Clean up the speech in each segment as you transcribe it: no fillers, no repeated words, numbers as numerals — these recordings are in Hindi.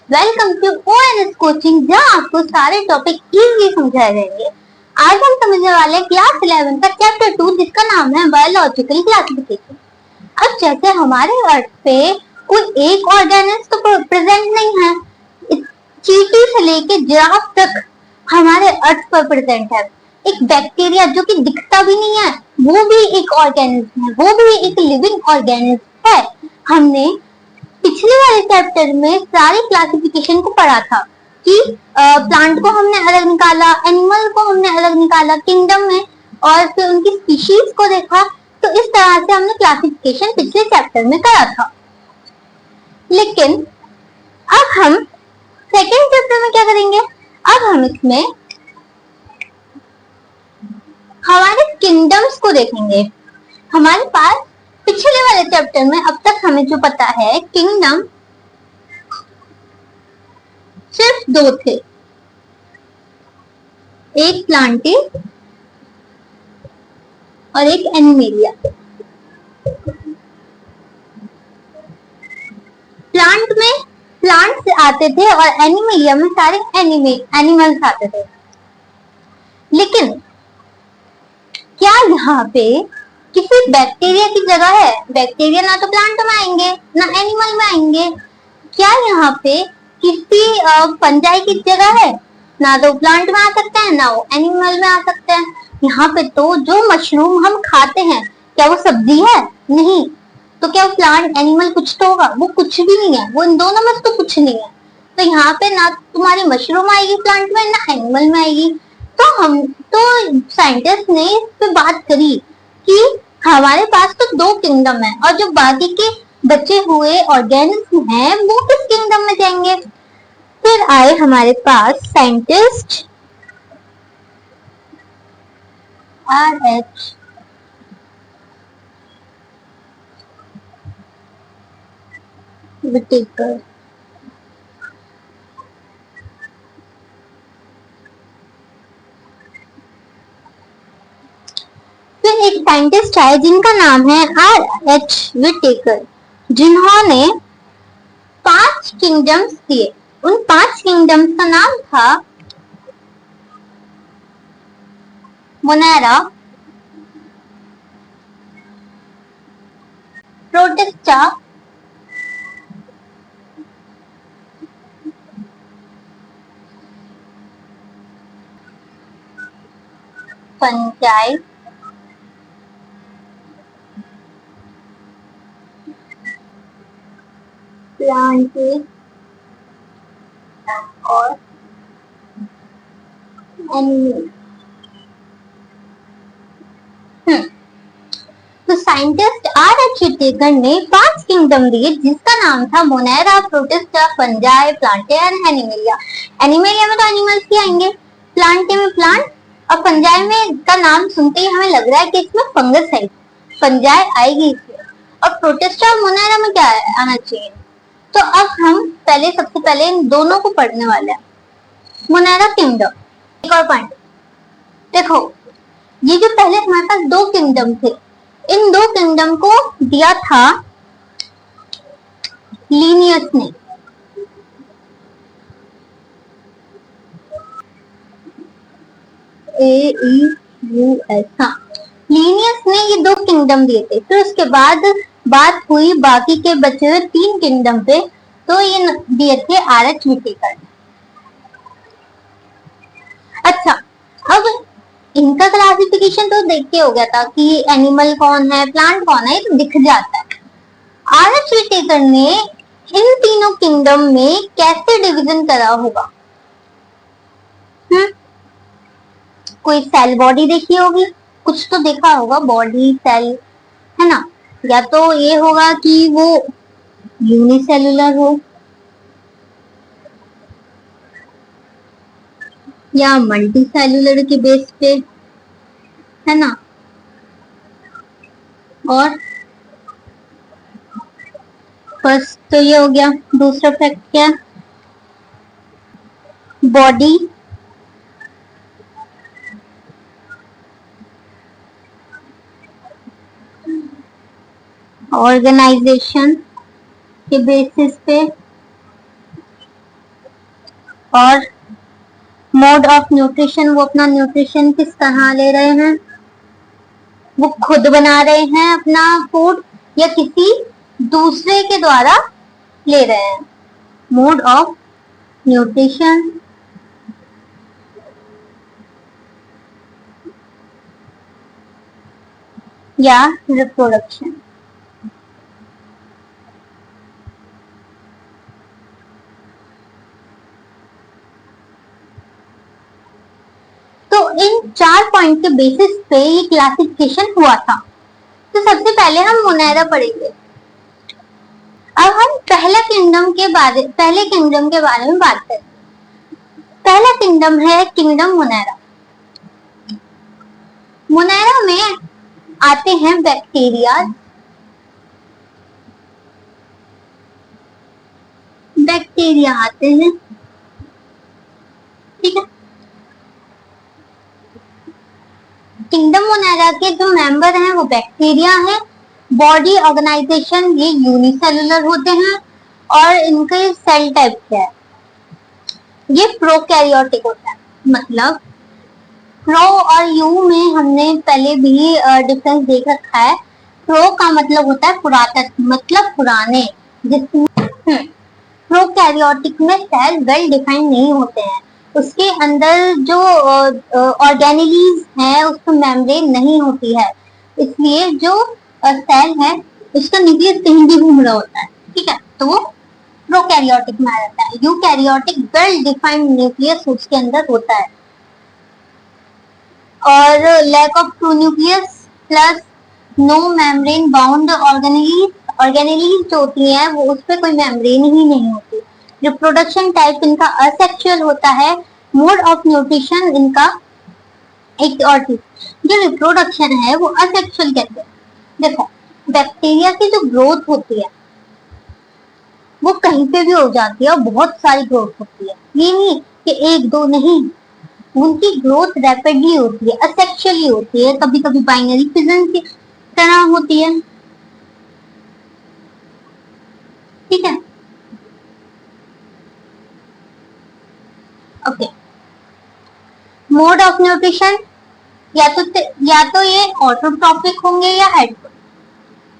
वेलकम टू ओएनएस कोचिंग, जहां आपको सारे टॉपिक इजीली समझाए जाएंगे। आज हम समझने वाले हैं क्लास 11 का चैप्टर 2, जिसका नाम है बायोलॉजिकल क्लासिफिकेशन। अब जैसे हमारे अर्थ पे कोई एक ऑर्गेनिज्म तो प्रेजेंट नहीं है, चींटी से लेके जिराफ तक हमारे अर्थ पर प्रेजेंट है। एक बैक्टीरिया जो कि दिखता भी नहीं है, वो भी एक ऑर्गेनिज्म है, वो भी एक लिविंग ऑर्गेनिज्म है। हमने पिछले वाले चैप्टर में सारी क्लासिफिकेशन को पढ़ा था कि प्लांट को हमने अलग निकाला, एनिमल को हमने अलग निकाला किंगडम में, और फिर उनकी स्पीशीज को देखा। तो इस तरह से हमने क्लासिफिकेशन पिछले चैप्टर में करा था। लेकिन अब हम सेकेंड चैप्टर में क्या करेंगे? अब हम इसमें हमारे किंगडम्स को देखेंगे। हमारे पास पिछले वाले चैप्टर में अब तक हमें जो पता है, किंगडम सिर्फ दो थे, एक प्लांटेड और एक एनिमेलिया। प्लांट में प्लांट्स आते थे और एनिमेलिया में सारे एनिमल्स आते थे। लेकिन क्या यहाँ पे किसी बैक्टीरिया की जगह है? बैक्टीरिया ना तो प्लांट में आएंगे ना एनिमल में आएंगे। क्या यहाँ पे किसी फंजाई की जगह है? ना तो प्लांट में आ सकते हैं ना वो एनिमल में आ सकते हैं। यहाँ पे तो जो मशरूम हम खाते हैं, क्या वो सब्जी है? नहीं। तो क्या वो प्लांट एनिमल कुछ तो होगा? वो कुछ भी नहीं है, वो इन दोनों में तो कुछ नहीं है। तो यहाँ पे ना तुम्हारी मशरूम आएगी प्लांट में, ना एनिमल में आएगी। तो साइंटिस्ट ने इस पे बात करी कि हमारे पास तो दो किंगडम है, और जो बाकी के बचे हुए ऑर्गेनिज्म हैं वो किस किंगडम में जाएंगे? फिर आए हमारे पास साइंटिस्ट RH विटेकर। फिर एक साइंटिस्ट है जिनका नाम है RH विटेकर, जिन्होंने 5 किंगडम्स दिए। उन 5 किंगडम्स का नाम था मोनेरा, प्रोटिस्टा, फंजाई, प्लांटेड और एनिमल। तो साइंटिस्ट RH विटेकर ने 5 किंगडम दिए, जिसका नाम था मोनेरा, प्रोटिस्टा, फंजाई, प्लांटे और एनिमेलिया। एनिमेलिया में तो एनिमल्स ही आएंगे, प्लांटे में प्लांट, और फंजाई में का नाम सुनते ही हमें लग रहा है कि इसमें फंगस है, फंजाई आएगी इसमें। और प्रोटिस्टा और मोनेरा में क्या आना चाहिए? तो अब हम सबसे पहले इन दोनों को पढ़ने वाले हैं। Monera kingdom. एक और पॉइंट देखो, ये जो पहले हमारे पास दो किंगडम थे, इन दो किंगडम को दिया था लीनियस ने। लीनियस ने ये दो किंगडम दिए थे। फिर उसके बाद बात हुई बाकी के बचे हुए 3 किंगडम पे, तो ये दिए थे RH विटेकर। अच्छा, अब इनका क्लासिफिकेशन तो देख के हो गया था कि एनिमल कौन है, प्लांट कौन है, ये तो दिख जाता है। RH विटेकर ने इन तीनों किंगडम में कैसे डिवीजन करा होगा? कोई सेल बॉडी देखी होगी, कुछ तो देखा होगा, बॉडी सेल, है ना? या तो ये होगा कि वो यूनिसेलुलर हो, या मल्टी सेलुलर के बेस पे, है ना? और फर्स्ट तो ये हो गया। दूसरा फैक्ट क्या? बॉडी ऑर्गेनाइजेशन के बेसिस पे, और मोड ऑफ न्यूट्रिशन, वो अपना न्यूट्रिशन किस तरह ले रहे हैं, वो खुद बना रहे हैं अपना फूड या किसी दूसरे के द्वारा ले रहे हैं। मोड ऑफ न्यूट्रिशन या रिप्रोडक्शन। तो इन 4 पॉइंट के बेसिस पे ये क्लासिफिकेशन हुआ था। तो सबसे पहले हम मोनेरा पढ़ेंगे। अब हम पहले किंगडम के बारे में बात करें। पहला किंगडम है किंगडम मोनेरा। मोनेरा में आते हैं बैक्टीरिया आते हैं, ठीक है। किंगडम मोनेरा के जो मेंबर हैं वो बैक्टीरिया हैं। बॉडी ऑर्गेनाइजेशन ये यूनिसेलुलर होते हैं और इनके सेल टाइप क्या है, ये प्रोकैरियोटिक होता है। मतलब प्रो और यू में हमने पहले भी डिफरेंस देख रखा है। प्रो का मतलब होता है पुरातन, मतलब पुराने, जिसमें प्रोकैरियोटिक में सेल वेल डिफाइंड नहीं होते हैं, उसके अंदर जो ऑर्गेनेलीज है उसको मेम्ब्रेन नहीं होती है, इसलिए जो सेल है उसका न्यूक्लियस कहीं भी घूम रहा होता है, ठीक है। तो वो प्रोकैरियोटिक में आ जाता है। यूकैरियोटिक वेल डिफाइंड न्यूक्लियस उसके अंदर होता है और lack of true nucleus plus no membrane bound organelles जो होती है वो उस पर कोई मेम्ब्रेन ही नहीं होती। रिप्रोडक्शन टाइप इनका असेक्सुअल होता है। मोड ऑफ न्यूट्रिशन इनका एक और चीज, जो रिप्रोडक्शन है वो असेक्सुअल कहते हैं। देखो बैक्टीरिया की जो ग्रोथ होती है वो कहीं पे भी हो जाती है और बहुत सारी ग्रोथ होती है, ये नहीं कि एक दो नहीं, उनकी ग्रोथ रैपिडली होती है, असेक्सुअली होती है, कभी कभी बाइनरी फिजन की तरह होती है, ठीक है। ओके, मोड ऑफ न्यूट्रिशन या तो ये ऑटोट्रॉपिक होंगे या हेटेरोट्रॉपिक,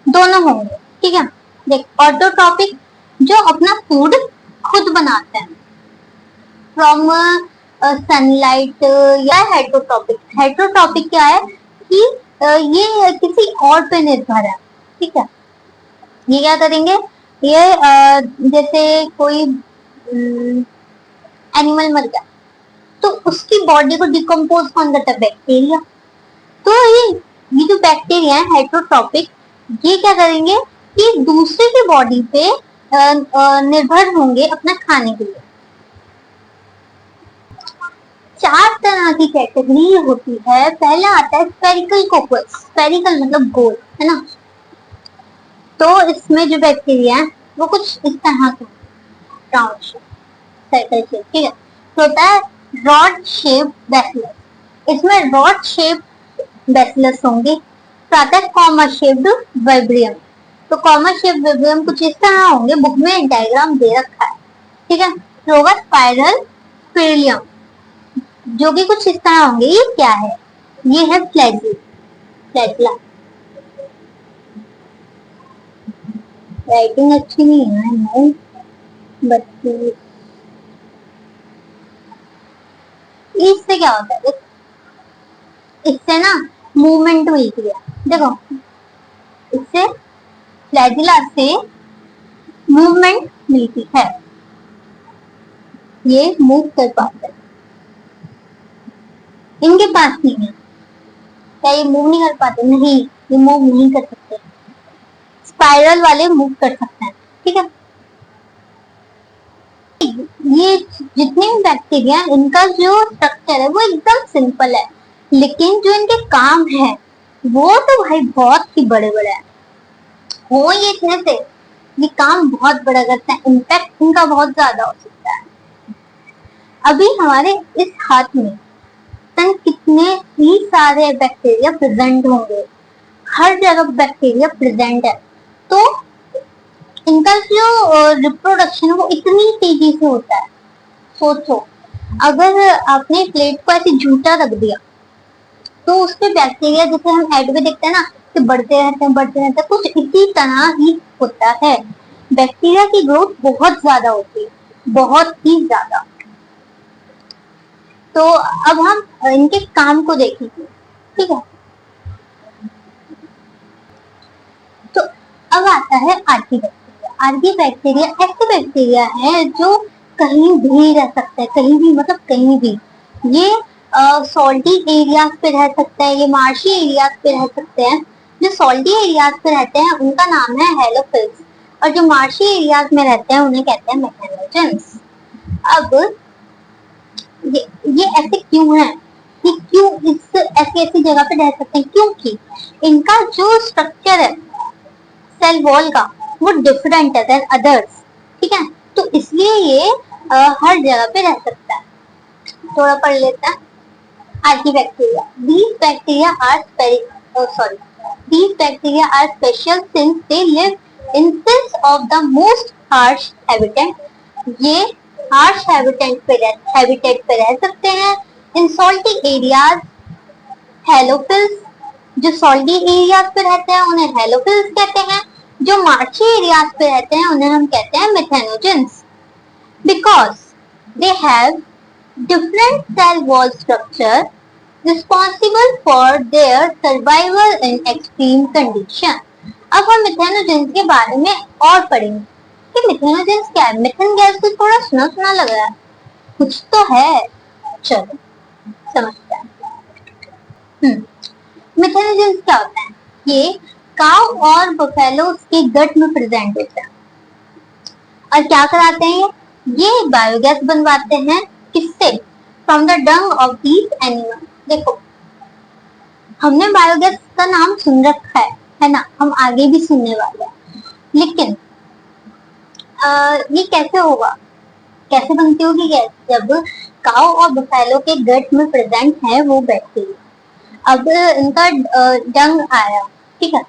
दोनों होंगे, ठीक है। देख ऑटोट्रॉपिक जो अपना फूड खुद बनाते हैं फ्रॉम सनलाइट, या हेटेरोट्रॉपिक क्या है कि ये किसी और पे निर्भर है, ठीक है। ये क्या करेंगे, ये जैसे कोई एनिमल मर गया तो उसकी बॉडी को डिकम्पोज कौन करता है, बैक्टीरिया। तो ये जो बैक्टीरिया है हेटेरोट्रॉपिक, ये क्या करेंगे कि दूसरे की बॉडी पे निर्भर होंगे अपना खाने के लिए। 4 तरह की कैटेगरी होती है। पहला आता है स्फेरिकल कोकस, स्फेरिकल मतलब गोल, है ना। तो इसमें जो बैक्टीरिया है वो कुछ इस तरह के राउंड शेप, सर्कल शेप, ठीक है। तो होता है रॉड शेप बैसिलस, इसमें रॉड शेप बैसिलस होंगे। तो आता है कॉमर शेप्ड वाइब्रियम, तो कॉमर शेप वाइब्रियम कुछ इस तरह होंगे, बुक में डायग्राम दे रखा है, ठीक है। तो होगा स्पाइरल स्पिरिलियम, जो कि कुछ इस तरह होंगे। ये क्या है, ये है फ्लैजिला। राइटिंग अच्छी नहीं है नो, बट इससे क्या होता है, इससे ना मूवमेंट मिलती है। देखो इससे फ्लैजिला से मूवमेंट मिलती है, ये मूव कर पाते हैं, इनके पास नहीं है। क्या ये मूव नहीं कर पाते, नहीं, ये मूव नहीं कर सकते। स्पाइरल वाले मूव कर सकते हैं, ठीक है। ये जितने भी बैक्टीरिया इनका जो स्ट्रक्चर है वो एकदम सिंपल है, लेकिन जो इनके काम है वो तो भाई बहुत ही बड़े बड़े हैं। हो ये कैसे, ये काम बहुत बड़ा करता है, इम्पैक्ट इनका बहुत ज्यादा हो सकता है। अभी हमारे इस हाथ में कितने ही सारे बैक्टीरिया प्रेजेंट होंगे, हर जगह बैक्टीरिया प्रेजेंट है। तो इनका जो रिप्रोडक्शन है वो इतनी तेजी से होता है, सोचो अगर आपने प्लेट को ऐसे झूठा रख दिया तो उसपे बैक्टीरिया, जैसे हम एड में देखते हैं ना कि बढ़ते रहते हैं, कुछ इसी तरह ही होता है। बैक्टीरिया की ग्रोथ बहुत ज्यादा होती है, बहुत ही ज्यादा। तो अब हम इनके काम को देखेंगे, ठीक है। तो अब आता है आर्की बैक्टीरिया। आर्की बैक्टीरिया ऐसे बैक्टीरिया है जो कहीं भी रह सकता है, कहीं भी मतलब कहीं भी। ये सॉल्टी एरियाज पे रह सकता है, ये मार्शी एरियाज पे रह सकते हैं। जो सॉल्टी एरियाज पे रहते हैं उनका नाम है हेलोफिल्स, और जो मार्शी एरियाज में रहते हैं उन्हें कहते हैं मेथेनोजेंस। अब ये ऐसे क्यों है कि क्यों इस ऐसी ऐसी जगह पे रह सकते हैं, क्योंकि इनका जो स्ट्रक्चर है सेल वॉल का वो डिफरेंट है देन अदर्स, ठीक है। तो इसलिए ये हर जगह पे रह सकता है। थोड़ा पढ़ लेते हैं। Archibacteria. These bacteria are sorry. These bacteria are special since they live instead of the most harsh habitat. ये harsh habitat पे रह सकते हैं। In salty areas, हेलोफिल्स, जो सॉल्टी एरियाज पे रहते हैं उन्हें हेलोफिल्स कहते हैं। जो मार्ची एरियाज पे रहते हैं उन्हें हम कहते हैं methanogens, because they have different cell wall structure responsible for their survival in extreme condition. अब हम मिथेनोजेंस के बारे में और पढ़ेंगे कि मिथेनोजेंस क्या है। मिथेन गैस तो थोड़ा सुना सुना लग रहा है, कुछ तो है, चलो समझते हैं। मिथेनोजेंस क्या होता है? ये काउ और बफेलो के गट में प्रेजेंट होता है और क्या कराते हैं? ये बायोगैस बनवाते हैं। किससे? From the Dang of these animal. देखो, हमने बायोगैस का नाम सुन रखा है ना, हम आगे भी सुनने वाले हैं। लेकिन ये कैसे होगा, कैसे बनती होगी गैस? जब काउ और बफेलो के गट में प्रेजेंट है वो बैक्टीरिया। अब इनका डंग आया, ठीक है।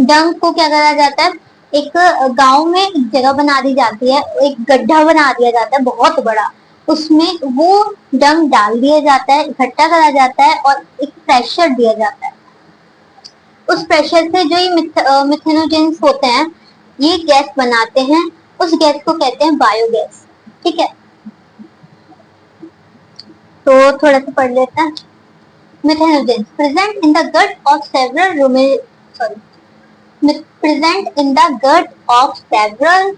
डंग को क्या करा जाता है? एक गांव में एक जगह बना दी जाती है, एक गड्ढा बना दिया जाता है बहुत बड़ा, उसमें वो डंग डाल दिया जाता है, इकट्ठा करा जाता है और एक प्रेशर दिया जाता है। उस प्रेशर से जो ये मिथेनोजेंस होते हैं ये गैस बनाते हैं। उस गैस को कहते हैं बायोगैस, ठीक है। तो थोड़ा सा पढ़ लेते हैं। Methanogens present in the gut of several present in the gut of several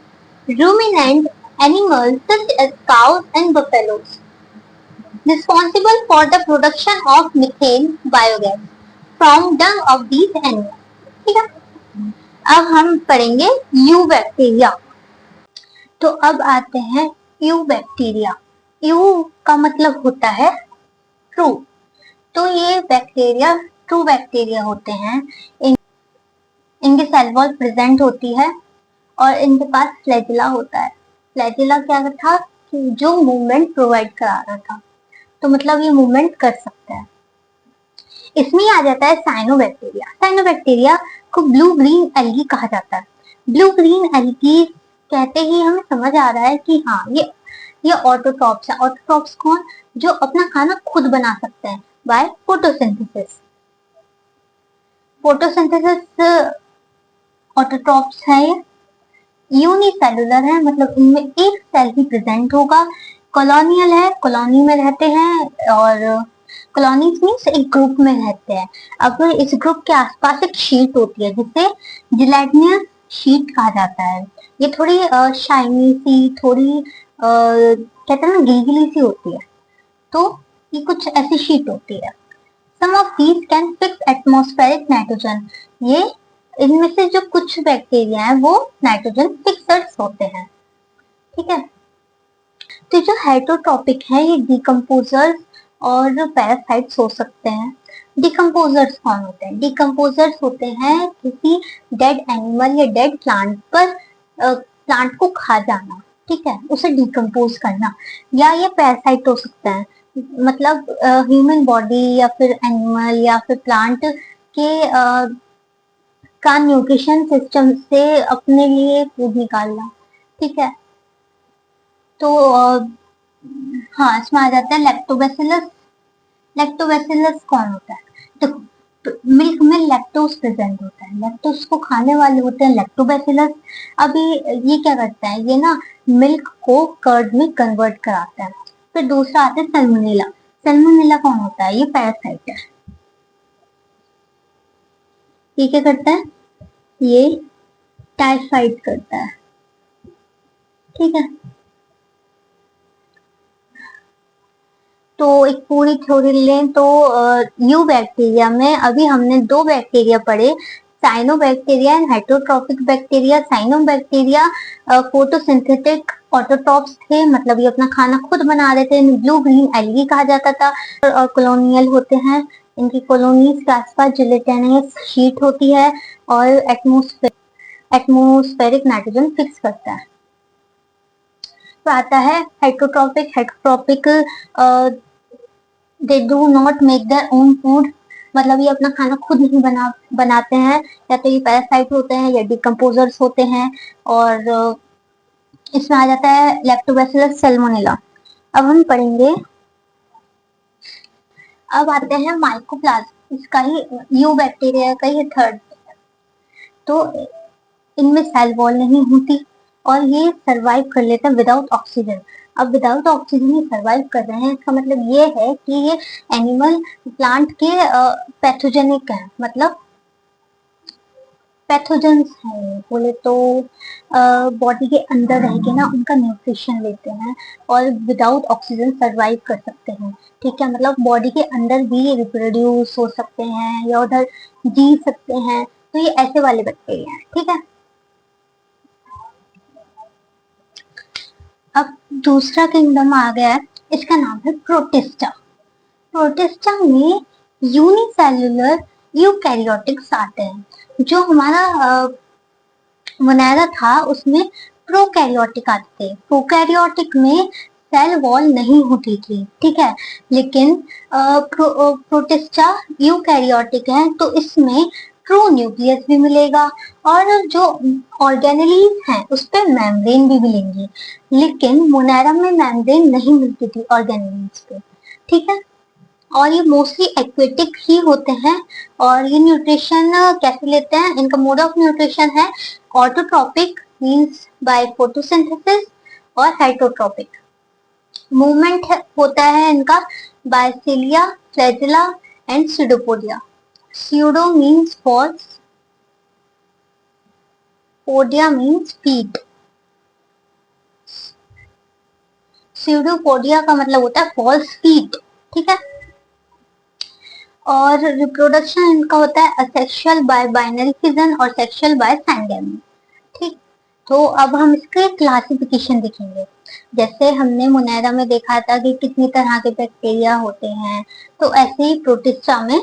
ruminant animals such as cows and buffaloes, responsible for the production of methane biogas from dung of these animals. ठीक है। अब हम पढ़ेंगे यू बैक्टीरिया। तो अब आते हैं यू बैक्टीरिया। यू का मतलब होता है ट्रू। तो ये बैक्टीरिया ट्रू बैक्टीरिया होते हैं। इनकी सेल वॉल प्रेजेंट होती है और इनके पास फ्लैजिला होता है। फ्लैजिला क्या था कि जो मूवमेंट प्रोवाइड करा रहा था, तो मतलब ये मूवमेंट कर सकता है। इसमें आ जाता है साइनोबैक्टीरिया। साइनोबैक्टीरिया को ब्लू ग्रीन एल्गी कहा जाता है। ब्लू ग्रीन एल्गी कहते ही हमें समझ आ रहा है कि हाँ ये ऑटोट्रॉप्स है। ऑटोट्रॉप्स कौन? जो अपना खाना खुद बना सकते हैं बाय फोटोसिंथेसिस। फोटोसिंथेसिस ऑटोट्रॉप्स है। ये यूनिसेलुलर है, मतलब इनमें एक सेल ही प्रेजेंट होगा। कॉलोनियल है, कॉलोनी में रहते हैं और कॉलोनीज मीन्स एक ग्रुप में रहते हैं। अब इस ग्रुप के आसपास एक शीट होती है जिसे जिलेटिनस शीट कहा जाता है। ये थोड़ी शाइनी सी, थोड़ी कहते हैं ना गीली सी होती है। तो ये कुछ ऐसी शीट होती है। Some of these can fix atmospheric nitrogen. ये इनमें से जो कुछ बैक्टीरिया है वो नाइट्रोजन फिक्सर्स होते हैं, ठीक है। तो जो हेटरोट्रॉपिक है ये डिकम्पोजर्स और पैरासाइट्स हो सकते हैं। डिकम्पोजर्स कौन होते हैं? डिकम्पोजर्स होते हैं किसी डेड एनिमल या डेड प्लांट पर प्लांट को खा जाना, ठीक है, उसे डिकम्पोज करना। या ये पैरासाइट हो सकता है, मतलब ह्यूमन बॉडी या फिर एनिमल या फिर प्लांट के का न्यूट्रिशन सिस्टम से अपने लिए फूड निकालना, ठीक है। तो हाँ, इसमें आ जाता है लैक्टोबैसिलस। लैक्टोबैसिलस कौन होता है? तो मिल्क में लैक्टोज प्रेजेंट होता है, लैक्टोज को खाने वाले होते हैं लैक्टोबैसिलस। अभी ये क्या करता है, ये ना मिल्क को कर्ड में कन्वर्ट कराता है। फिर दूसरा आता है सैल्मोनेला। सैल्मोनेला कौन होता है? ये पैरासाइट है। ये क्या करता है? ये टाइफाइड करता है, ठीक है। तो एक पूरी थ्योरी लें तो यू बैक्टीरिया में अभी हमने दो बैक्टीरिया पढ़े, cyanobacteria and heterotrophic bacteria. Cyanobacteria photosynthetic autotrophs थे, मतलब ये अपना खाना खुद बना रहे थे, ब्लू ग्रीन एल्गी कहा जाता था। और कॉलोनियल होते हैं, इनकी कॉलोनीज के आसपास जिलेटिनस शीट होती है और एटमोस्फेरिक नाइट्रोजन फिक्स करता है। तो आता है heterotrophic. Heterotrophic they do not make their own food, मतलब ये अपना खाना खुद नहीं बनाते हैं, या तो ये पैरासाइट होते हैं या डिकम्पोजर्स होते हैं। और इसमें आ जाता है लैक्टोबैसिलस सैल्मोनेला। अब हम पढ़ेंगे, अब आते हैं माइकोप्लाज्म, इसका ही यू बैक्टीरिया का ही थर्ड। तो इनमें सेल वॉल नहीं होती और ये सरवाइव कर लेते हैं विदाउट ऑक्सीजन। अब विदाउट ऑक्सीजन ये सरवाइव कर रहे हैं, इसका मतलब ये है कि ये एनिमल प्लांट के पैथोजेनिक है, मतलब पैथोजेंस हैं बोले तो बॉडी के अंदर रह के ना उनका न्यूट्रिशन लेते हैं और विदाउट ऑक्सीजन सरवाइव कर सकते हैं, ठीक है। मतलब बॉडी के अंदर भी रिप्रोड्यूस हो सकते हैं या उधर जी सकते हैं, तो ये ऐसे वाले बैक्टीरिया हैं, ठीक है। अब दूसरा किंगडम आ गया है, इसका नाम है प्रोटिस्टा। प्रोटिस्टा में यूनिसेल्युलर यूकैरियोटिक्स आते हैं। जो हमारा मोनेरा था उसमें प्रोकैरियोटिक आते थे। प्रोकैरियोटिक में सेल वॉल नहीं होती थी, ठीक है, लेकिन प्रोटिस्टा यूकैरियोटिक है तो इसमें ट्रू न्यूक्लियस भी मिलेगा और जो ऑर्गेनेलीज हैं उस पर मेम्ब्रेन भी मिलेंगी, लेकिन मोनेरा में मेम्ब्रेन नहीं मिलती थी ऑर्गेनेलीज पे, ठीक है। और ये मोस्टली एक्वेटिक ही होते हैं। और ये न्यूट्रिशन कैसे लेते हैं, इनका मोड ऑफ न्यूट्रिशन है ऑटोट्रॉपिक मींस बाय फोटोसिंथेसिस, और हेटरोट्रॉपिक मूवमेंट होता है इनका by cilia, flagella and pseudopodia. Pseudo means false, podia means feet. Pseudopodia का मतलब होता है फॉल्स फीट, ठीक है। और रिप्रोडक्शन इनका होता है असेक्सुअल बाय बाइनरी फिजन और सेक्सुअल बाय सैंगेमी, ठीक। तो अब हम इसके क्लासिफिकेशन देखेंगे, जैसे हमने मोनेरा में देखा था कि कितनी तरह के बैक्टीरिया होते हैं, तो ऐसे ही प्रोटिस्टा में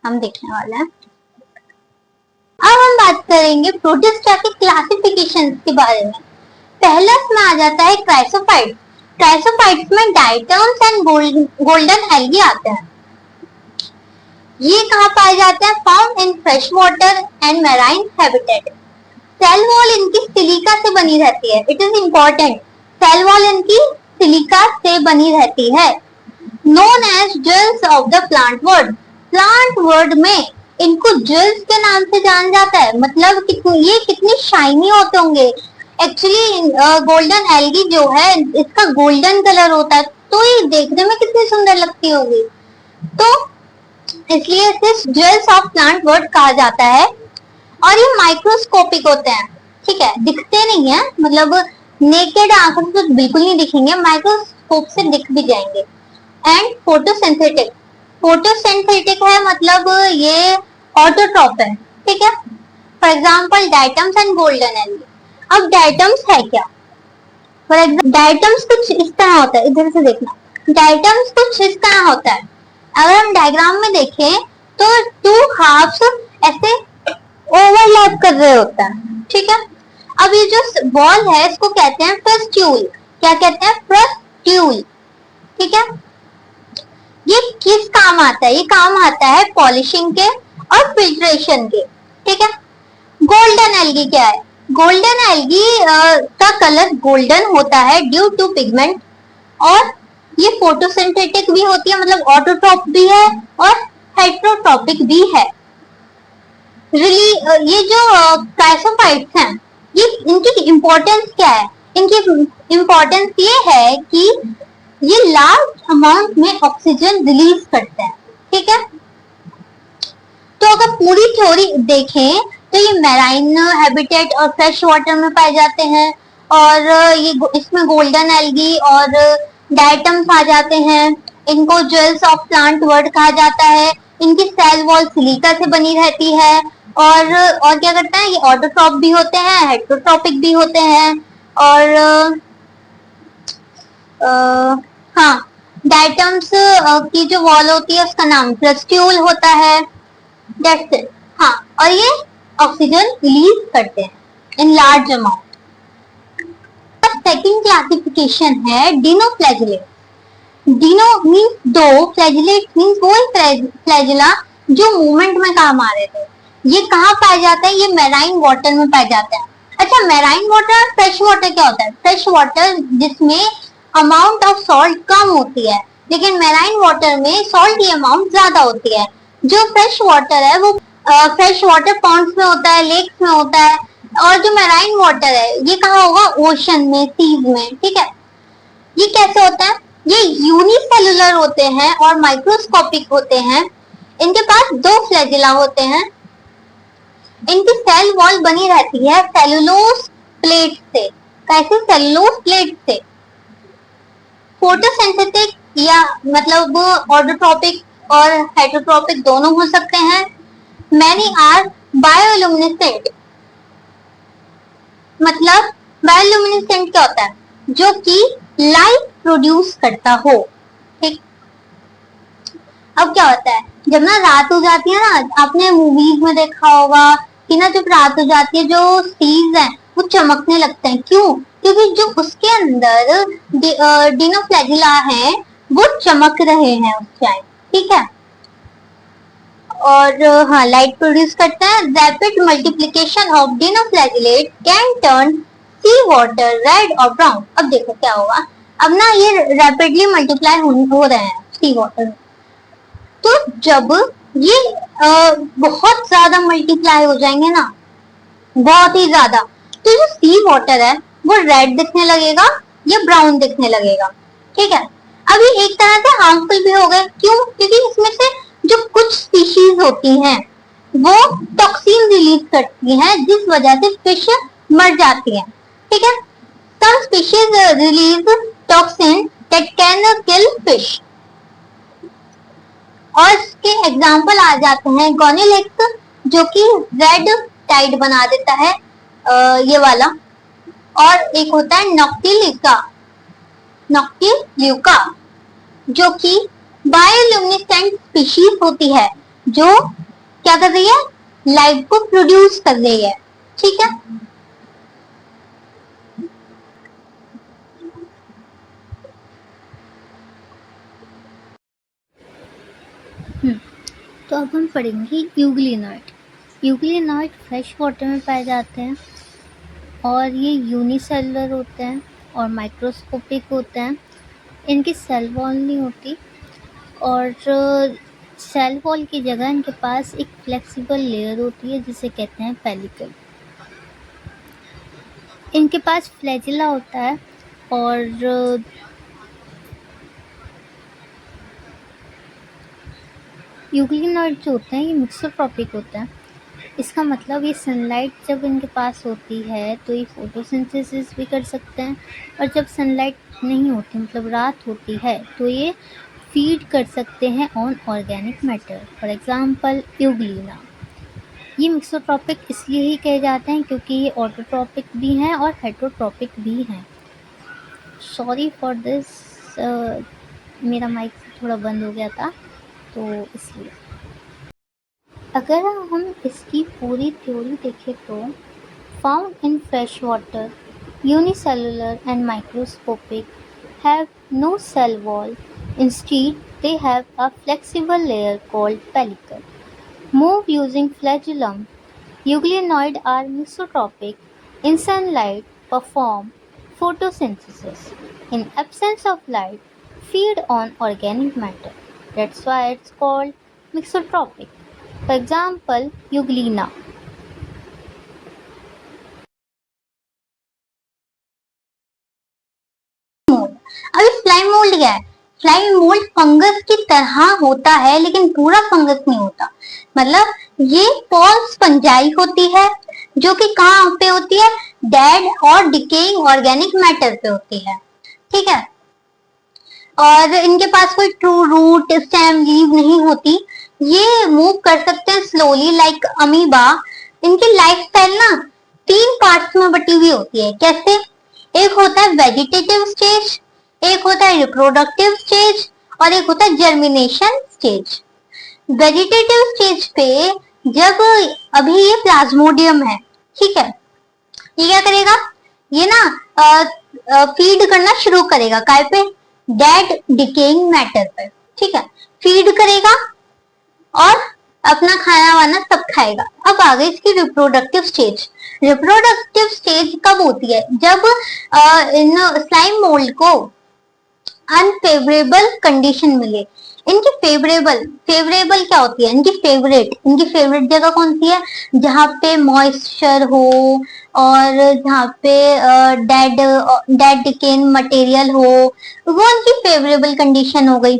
हम देखने वाले हैं। अब हम बात करेंगे प्रोटिस्टा के क्लासिफिकेशन के बारे में। पहला इसमें आ जाता है क्राइसोफाइट। क्राइसोफाइट्स में डायटम्स एंड गोल्डन एल्गी आते हैं। ये कहाँ पाए जाते हैं? Found in fresh water and marine habitat. Cell wall इनकी सिलिका से बनी रहती है, it is important, cell wall इनकी सिलिका से बनी रहती है। Known as jewels of the plant world. Plant world में इनको जेल्स के नाम से जाना जाता है, मतलब ये कितनी शाइनी होते होंगे। एक्चुअली गोल्डन एल्गी जो है इसका गोल्डन कलर होता है, तो ये देखने में कितनी सुंदर लगती होगी, तो इसलिए इसे जेल्स ऑफ प्लांट वर्ल्ड कहा जाता है। और ये माइक्रोस्कोपिक होते हैं, ठीक है, दिखते नहीं है, मतलब नेकेड आंखों से तो बिल्कुल नहीं दिखेंगे, माइक्रोस्कोप से दिख भी जाएंगे। And photosynthetic. फोटोसिंथेटिक है मतलब ये ऑटोट्रॉप है, ठीक है। For example diatoms and golden algae. अब डायटम्स है क्या? फॉर एग्जाम्पल डायटम्स कुछ इस तरह होता है, इधर से देखना, डायटम्स कुछ इस तरह होता है। अगर हम डायग्राम में देखें तो टू हाफ्स ऐसे ओवरलैप कर रहे होता है, ठीक है। अब ये जो बॉल है इसको कहते हैं फ्रस्ट्यूल। क्या कहते हैं? फ्रस्ट्यूल, ठीक है। ये किस काम आता है? ये काम आता है पॉलिशिंग के और फिल्ट्रेशन के, ठीक है। गोल्डन एल्गी क्या है? गोल्डन एल्गी का कलर गोल्डन होता है ड्यू टू पिगमेंट और ये फोटोसिंथेटिक भी होती है, मतलब ऑटोट्रॉप भी है और हेट्रोट्रॉपिक भी है। ये जो क्राइसोफाइट्स हैं, ये इनकी इम्पोर्टेंस क्या है? इनकी इम्पोर्टेंस ये है कि ये लार्ज अमाउंट में ऑक्सीजन रिलीज करते हैं, ठीक है। तो अगर पूरी थ्योरी देखें तो ये मैराइन हैबिटेट और फ्रेश वाटर में पाए जाते हैं, और ये इसमें गोल्डन एल्गी और डायटम्स आ जाते हैं। इनको ज्वेल्स ऑफ प्लांट वर्ल्ड कहा जाता है। इनकी सेल वॉल सिलिका से बनी रहती है। और क्या करते हैं, ये ऑटोट्रॉप भी होते हैं, हेट्रोट्रॉपिक भी होते हैं। और हाँ, डायटम्स की जो वॉल होती है उसका नाम प्लस्ट्यूल होता है। That's it. हाँ, और ये ऑक्सीजन रिलीज करते हैं in large amount. Second classification है डिनोफ्लैजिलेट। डिनो मीन्स दो, फ्लैजिलेट मीन्स वो फ्लैजिला जो मूवमेंट में काम आ रहे थे। ये कहाँ पाया जाता है? ये मैराइन वाटर में पाया जाता है। अच्छा, मैराइन वाटर और फ्रेश वाटर क्या होता है? फ्रेश वाटर जिसमें अमाउंट ऑफ सॉल्ट कम होती है, लेकिन मैराइन वाटर में सॉल्ट की अमाउंट ज्यादा होती है। जो फ्रेश वाटर है वो फ्रेश वाटर पॉन्ड्स में होता है, लेक्स में होता है। और जो मैराइन वाटर है ये कहाँ होगा? ओशन में, सीज में, ठीक है। ये कैसे होता है? ये यूनिसेलुलर होते हैं और माइक्रोस्कोपिक होते हैं। इनके पास दो फ्लैजिला होते हैं। इनकी सेल वॉल बनी रहती है सेलुलोज प्लेट से। कैसे? सेलुलोज प्लेट से। फोटोसिंथेटिक या मतलब ऑटोट्रॉपिक और हेटरोट्रॉपिक दोनों हो सकते हैं। Many are bioluminescent. मतलब बायोलुमिनेसेंट क्या होता है? जो कि लाइट प्रोड्यूस करता हो, ठीक। अब क्या होता है, जब ना रात हो जाती है ना, आपने मूवीज में देखा होगा कि ना जब रात हो जाती है जो सीज है वो चमकने लगते हैं। क्यों? क्योंकि जो उसके अंदर डिनोफ्लैजिला है वो चमक रहे हैं उस टाइम, ठीक है। और हाँ, लाइट प्रोड्यूस करता है। Rapid multiplication of dinoflagellate can turn sea water red और ब्राउन। अब देखो क्या होगा, अब ना ये रैपिडली मल्टीप्लाई हो रहे हैं सी वाटर। तो जब ये बहुत ज्यादा मल्टीप्लाई हो जाएंगे ना, बहुत ही ज्यादा, तो जो सी वाटर है वो रेड दिखने लगेगा या ब्राउन दिखने लगेगा, ठीक है। अब ये एक तरह से हार्मफुल भी हो गए। क्यों? क्योंकि इसमें से जो कुछ स्पीशीज होती हैं वो टॉक्सिन रिलीज करती हैं, जिस वजह से फिश मर जाती हैं, ठीक है। Some species release toxin that can kill fish. और इसके एग्जाम्पल आ जाते हैं गोनिलेक्स, जो कि रेड टाइड बना देता है, ये वाला। और एक होता है नॉक्टिल्यूका, नॉक्टिल्यूका जो कि बायोल्यूमिनेसेंट स्पीशीज होती है, जो क्या कर रही है? लाइट को प्रोड्यूस कर रही है, ठीक है। तो अब हम पढ़ेंगे यूग्लिनॉइड। यूग्लिनॉइड फ्रेश वाटर में पाए जाते हैं और ये यूनिसेलुलर होते हैं और माइक्रोस्कोपिक होते हैं। इनकी सेल वॉल नहीं होती, और सेल वॉल की जगह इनके पास एक फ्लेक्सिबल लेयर होती है जिसे कहते हैं पेलिकल। इनके पास फ्लैजिला होता है, और यूग्लिनॉइड जो होते हैं ये मिक्सोट्रॉपिक होते हैं। इसका मतलब ये सनलाइट जब इनके पास होती है तो ये फोटोसिंथेसिस भी कर सकते हैं, और जब सनलाइट नहीं होती, मतलब रात होती है, तो ये फीड कर सकते हैं on organic matter. For example Euglena. ये मिक्सोट्रॉपिक इसलिए ही कहे जाते हैं क्योंकि ये ऑटोट्रॉपिक भी हैं और हेटरोट्रॉपिक भी हैं। सॉरी फॉर दिस, मेरा माइक थोड़ा बंद हो गया था तो इसलिए। अगर हम इसकी पूरी थ्योरी देखें तो found in fresh water, unicellular and microscopic, have no cell wall. Instead, they have a flexible layer called pellicle. Move using flagellum. Euglenoid are mesotropic. In sunlight, perform photosynthesis. In absence of light, feed on organic matter. That's why it's called mixotropic. For example, Euglena. अब स्लाइम मोल्ड क्या है? स्लाइम मोल्ड फंगस की तरह होता है लेकिन पूरा फंगस नहीं होता। मतलब ये फॉल्स फंजाई होती है जो कि कहाँ पे होती है? डेड और डिकेइंग ऑर्गेनिक मैटर पे होती है। ठीक है, और इनके पास कोई ट्रू रूट स्टेम लीव नहीं होती। ये मूव कर सकते हैं स्लोली लाइक अमीबा। इनकी लाइफ स्टाइल ना 3 पार्ट्स में बटी हुई होती है। कैसे? एक होता है वेजिटेटिव स्टेज, एक होता है रिप्रोडक्टिव स्टेज और एक होता है जर्मिनेशन स्टेज। वेजिटेटिव स्टेज पे जब अभी ये प्लाज्मोडियम है, ठीक है, ये क्या करेगा? ये ना फीड करना शुरू करेगा काय पे? डेड डिकेइंग मैटर पर। ठीक है, फीड करेगा और अपना खाना वाना सब खाएगा। अब आ गई इसकी रिप्रोडक्टिव स्टेज। रिप्रोडक्टिव स्टेज कब होती है? जब इन स्लाइम मोल्ड को अनफेवरेबल कंडीशन मिले। इनकी फेवरेबल क्या होती है? इनकी फेवरेट जगह कौन सी है? जहाँ पे मॉइस्चर हो और जहाँ पे डेड डिकेन मटेरियल हो, वो उनकी फेवरेबल कंडीशन हो गई।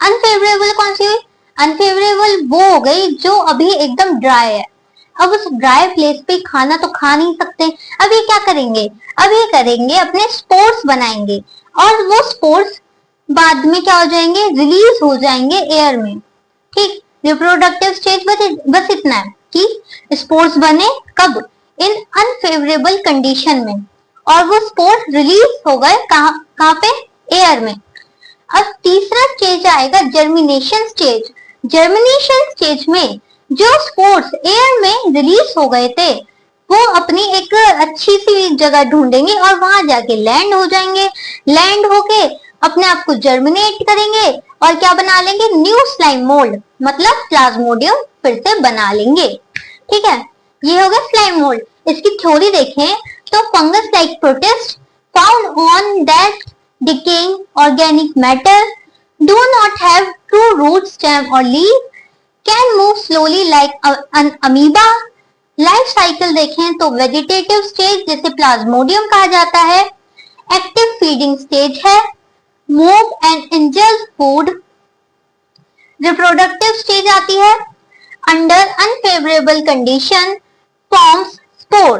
अनफेवरेबल कौन सी हुई? अनफेवरेबल वो हो गई जो अभी एकदम ड्राई है। अब उस ड्राई प्लेस पे खाना तो खा नहीं सकते। अब ये क्या करेंगे? अब ये करेंगे अपने स्पोर्स बनाएंगे और वो स्पोर्स बाद में क्या हो जाएंगे? रिलीज हो जाएंगे एयर में। ठीक, रिप्रोडक्टिव स्टेज बस इतना है कि स्पोर्स बने कब? इन अनफेवरेबल कंडीशन में, और वो स्पोर्स रिलीज हो गए कहाँ पे? एयर में। अब तीसरा स्टेज आएगा जर्मिनेशन स्टेज। जर्मिनेशन स्टेज में जो स्पोर्स एयर में रिलीज हो गए थे वो अपनी एक अच्छी सी जगह ढूंढेंगे और वहां जाके लैंड हो जाएंगे। लैंड होके अपने आप को जर्मिनेट करेंगे और क्या बना लेंगे? न्यू स्लाइम मोल्ड, मतलब प्लाज्मोडियम फिर से बना लेंगे। ठीक है, ये हो गया स्लाइम मोल्ड। इसकी थ्योरी देखें तो fungus like protist found on that decaying organic matter do not have true root stem or leaf, can move slowly like an amoeba। Life cycle देखें तो वेजिटेटिव स्टेज जिसे प्लाज्मोडियम कहा जाता है, एक्टिव फीडिंग स्टेज है, move and engulfs food. Reproductive stage आती है, under unfavourable condition forms spore,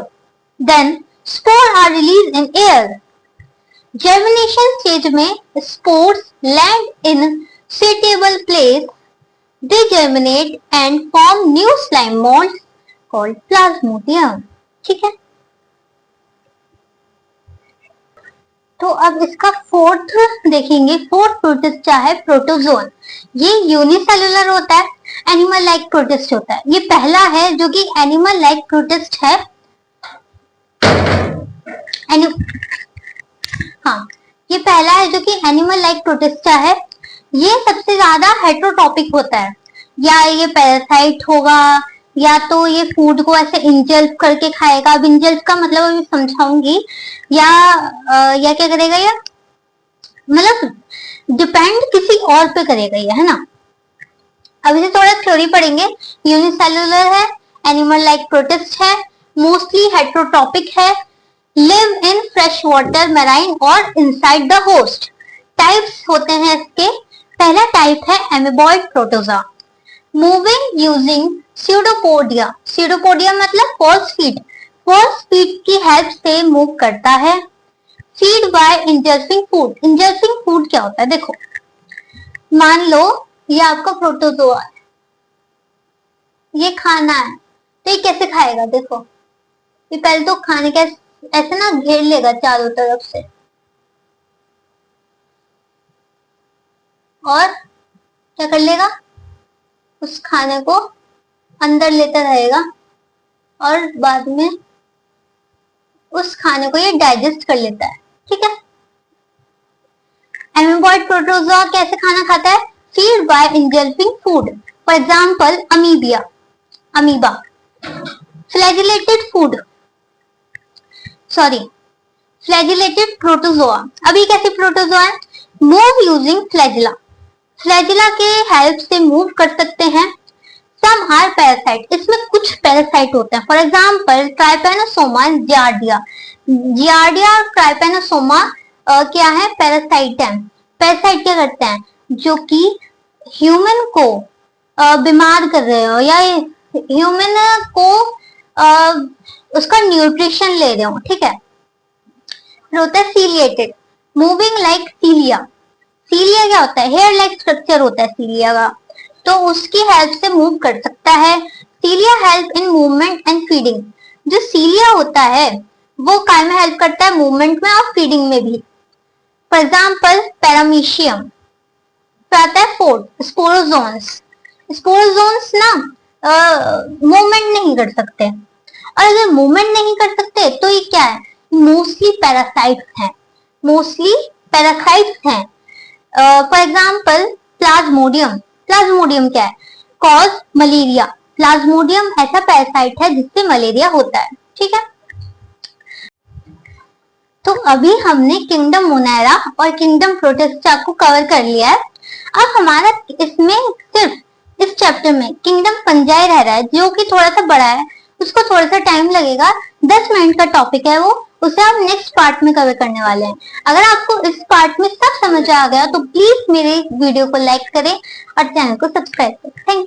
then spore are release in air. Germination stage में spores land in suitable place, they germinate and form new slime molds called plasmodium। ठीक है, तो अब इसका फोर्थ देखेंगे। फोर्थ प्रोटिस्टा है प्रोटोजोन। ये यूनिसेलुलर होता है, एनिमल लाइक प्रोटिस्ट होता है। ये पहला है जो कि एनिमल लाइक प्रोटिस्ट है। हाँ, ये पहला है जो कि एनिमल लाइक प्रोटिस्टा है। ये सबसे ज्यादा हेट्रोटॉपिक होता है, या ये पैरासाइट होगा या तो ये फूड को ऐसे इंजल्फ करके खाएगा। अब इंजल्फ का मतलब अभी समझाऊंगी। या क्या करेगा? ये मतलब डिपेंड किसी और पे करेगा ये, है ना। अब इसे थोड़ा थ्योरी पढ़ेंगे। यूनिसेलुलर है, एनिमल लाइक प्रोटिस्ट है, मोस्टली हेट्रोटॉपिक है, live in fresh water, marine और इनसाइड द होस्ट। टाइप्स होते हैं इसके। पहला टाइप है amoeboid protozoa, moving using pseudopodia. Pseudopodia मतलब फॉल्स फीट। फॉल्स फीट की हेल्प से मूव करता है। Feed by engulfing food. Engulfing food क्या होता है? देखो, मान लो ये आपका प्रोटोजोआ है, ये खाना है, तो ये कैसे खाएगा? देखो, ये पहले तो खाने का ऐसे ना घेर लेगा चारों तरफ से, और क्या कर लेगा? उस खाने को अंदर लेता रहेगा और बाद में उस खाने को ये डाइजेस्ट कर लेता है। ठीक है, एमीबॉइड प्रोटोजोआ कैसे खाना खाता है? Feed by engulfing food. For example amoeba flagellated food, sorry flagellated protozoa. अभी कैसे प्रोटोजोआ है? मूव यूजिंग फ्लैजिला, फ्लैजिला के हेल्प से मूव कर सकते हैं। सम आर पैरासाइट, इसमें कुछ पैरासाइट होते हैं। For example Trypanosoma and giardia. Giardia और ट्राइपेनोसोमा क्या है? पैरासाइट है। पैरासाइट क्या करते हैं? जो कि ह्यूमन को बीमार कर रहे हो या ह्यूमन को उसका न्यूट्रिशन ले रहे हो, ठीक है। फिर होता है सीलिएटेड, मूविंग लाइक सीलिया। सीलिया क्या होता है? हेयर लाइक स्ट्रक्चर होता है सीलिया का, तो उसकी हेल्प से मूव कर सकता है। Cilia help in movement and feeding. जो सीलिया होता है वो काय में हेल्प करता है? मूवमेंट में और फीडिंग में भी। For example paramecium. फिर आता है फोर्थ स्पोरोजोन्स। स्पोरोजोन्स ना मूवमेंट नहीं कर सकते, और अगर मूवमेंट नहीं कर सकते तो ये क्या है? मोस्टली पैरासाइट्स हैं, मोस्टली पैरासाइट्स हैं। For example Plasmodium. प्लाज्मोडियम क्या है? Cause malaria. प्लाज्मोडियम ऐसा पैरासाइट है जिससे मलेरिया होता है, ठीक है। तो अभी हमने किंगडम मोनेरा और किंगडम प्रोटिस्टा को कवर कर लिया है। अब हमारा इसमें सिर्फ इस चैप्टर में किंगडम फंजाई रह रहा है, जो कि थोड़ा सा बड़ा है, उसको थोड़ा सा टाइम लगेगा। 10 मिनट का टॉपिक है वो, उसे हम नेक्स्ट पार्ट में कवर करने वाले हैं। अगर आपको इस पार्ट में सब समझ आ गया तो प्लीज मेरे वीडियो को लाइक करें और चैनल को सब्सक्राइब करें। Thank you.